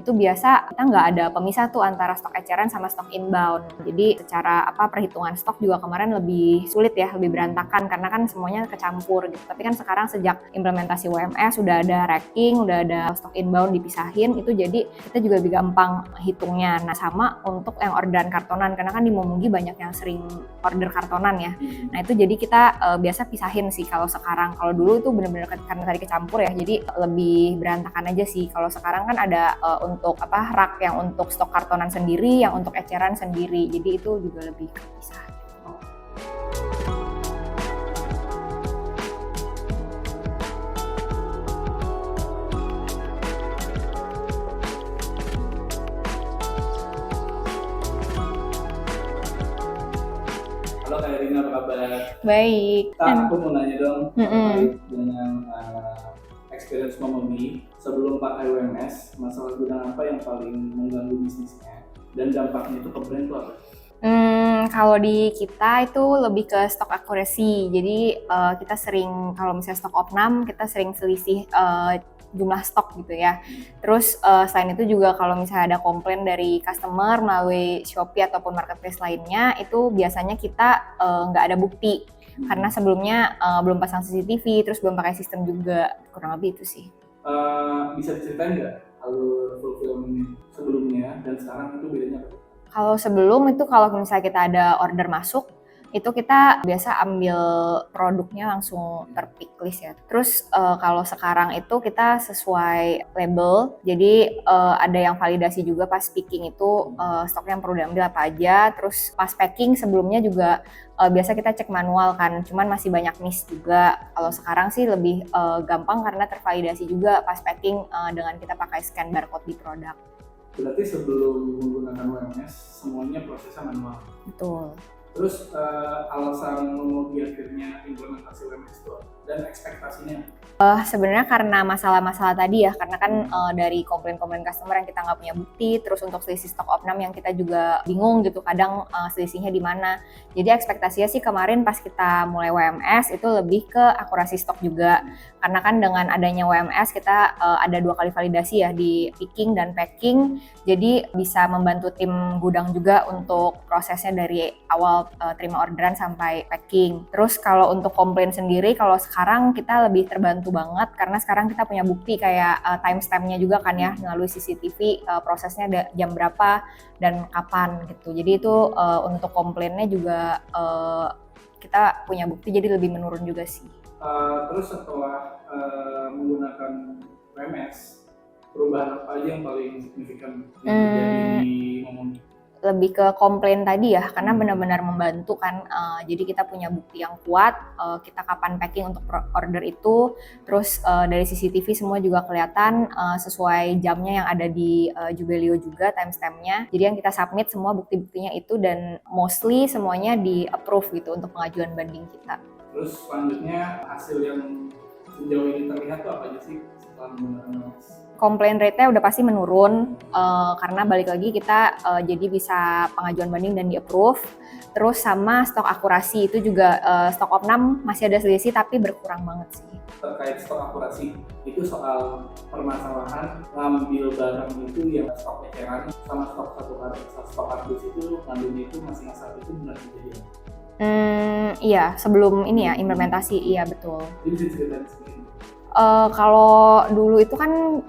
itu biasa kita nggak ada pemisah tuh antara stok eceran sama stok inbound. Jadi secara perhitungan stok juga kemarin lebih sulit ya, lebih berantakan karena kan semuanya kecampur gitu. Tapi kan sekarang sejak implementasi WMS udah ada racking, udah ada stok inbound dipisahin, itu jadi kita juga lebih gampang hitungnya. Nah sama untuk yang orderan kartonan, karena kan di Momogi banyak yang sering order kartonan ya. Nah itu jadi kita biasa pisahin sih kalau sekarang. Kalau dulu itu bener-bener karena tadi kecampur ya, jadi lebih berantakan aja sih. Kalau sekarang kan ada untuk rak yang untuk stok kartonan sendiri, yang untuk eceran sendiri. Jadi itu juga lebih kepisah. Halo Kak Erina, apa kabar? Baik. Kak, aku mau nanya dong terkait dengan experience Momogi sebelum pakai WMS, masalah gudang apa yang paling mengganggu bisnisnya dan dampaknya itu ke brand itu apa? Kalau di kita itu lebih ke stok akurasi. Jadi kita sering kalau misalnya stok opnam kita sering selisih jumlah stok gitu ya. Terus selain itu juga kalau misalnya ada komplain dari customer melalui Shopee ataupun marketplace lainnya, itu biasanya kita nggak ada bukti karena sebelumnya belum pasang CCTV, terus belum pakai sistem juga, kurang lebih itu sih. Bisa diceritain nggak alur fulfillment sebelumnya dan sekarang itu bedanya apa? Kalau sebelum itu kalau misalnya kita ada order masuk, itu kita biasa ambil produknya langsung terpick list ya. Terus kalau sekarang itu kita sesuai label, jadi ada yang validasi juga pas picking itu stok yang perlu diambil apa aja. Terus pas packing sebelumnya juga biasa kita cek manual kan, cuman masih banyak miss juga. Kalau sekarang sih lebih gampang karena tervalidasi juga pas packing dengan kita pakai scan barcode di produk. Berarti sebelum menggunakan WMS semuanya prosesnya manual. Betul. Terus alasan Momogi akhirnya implementasi WMS itu dan ekspektasinya? Sebenarnya karena masalah-masalah tadi ya, karena kan dari komplain-komplain customer yang kita nggak punya bukti, terus untuk selisih stok opnam yang kita juga bingung gitu, kadang selisihnya di mana. Jadi ekspektasinya sih kemarin pas kita mulai WMS itu lebih ke akurasi stok juga, karena kan dengan adanya WMS kita ada 2 kali validasi ya di picking dan packing, jadi bisa membantu tim gudang juga untuk prosesnya dari awal terima orderan sampai packing. Terus kalau untuk komplain sendiri, kalau sekarang kita lebih terbantu banget karena sekarang kita punya bukti kayak timestamp-nya juga kan ya, melalui CCTV prosesnya jam berapa dan kapan gitu. Jadi itu untuk komplainnya juga kita punya bukti, jadi lebih menurun juga sih. Terus setelah menggunakan WMS, perubahan apa aja yang paling signifikan yang terjadi di Momogi? Lebih ke komplain tadi ya, karena benar-benar membantu kan. Jadi kita punya bukti yang kuat, kita kapan packing untuk order itu, terus dari CCTV semua juga kelihatan sesuai jamnya yang ada di Jubelio juga timestamp-nya. Jadi yang kita submit semua bukti-buktinya itu dan mostly semuanya di approve gitu untuk pengajuan banding kita. Terus selanjutnya hasil yang sejauh ini terlihat tuh apa aja sih setelah menggunakan WMS? Komplain rate-nya udah pasti menurun karena balik lagi kita jadi bisa pengajuan banding dan di-approve. Terus sama stok akurasi itu juga stok opnam masih ada selisih tapi berkurang banget sih. Terkait stok akurasi, itu soal permasalahan ngambil barang itu yang stok eceran sama stok kardus itu ngambilnya itu masih asal itu benar kejadian? Iya, sebelum ini ya implementasi, iya betul. Jadi bisa ceritain sedikit? Kalau dulu itu kan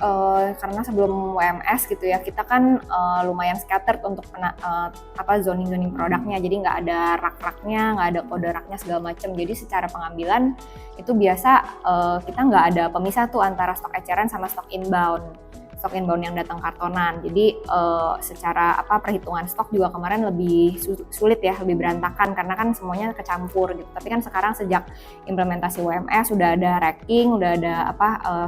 karena sebelum WMS gitu ya, kita kan lumayan scattered untuk zoning produknya, jadi nggak ada rak-raknya, nggak ada kode raknya segala macam. Jadi secara pengambilan itu biasa kita nggak ada pemisah tuh antara stok eceran sama stok inbound yang datang kartonan. Jadi secara perhitungan stok juga kemarin lebih sulit ya, lebih berantakan karena kan semuanya kecampur gitu. Tapi kan sekarang sejak implementasi WMS udah ada racking, udah ada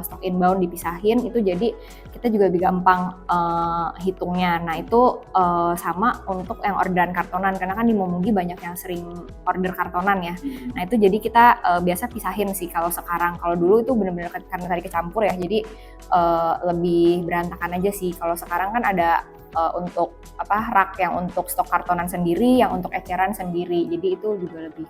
stok inbound dipisahin, itu jadi kita juga lebih gampang hitungnya. Nah itu sama untuk yang orderan kartonan, karena kan di Momogi banyak yang sering order kartonan ya. Nah itu jadi kita biasa pisahin sih kalau sekarang. Kalau dulu itu benar-benar karena tadi kecampur ya, jadi lebih berantakan aja sih. Kalau sekarang kan ada untuk rak yang untuk stok kartonan sendiri, yang untuk eceran sendiri. Jadi itu juga lebih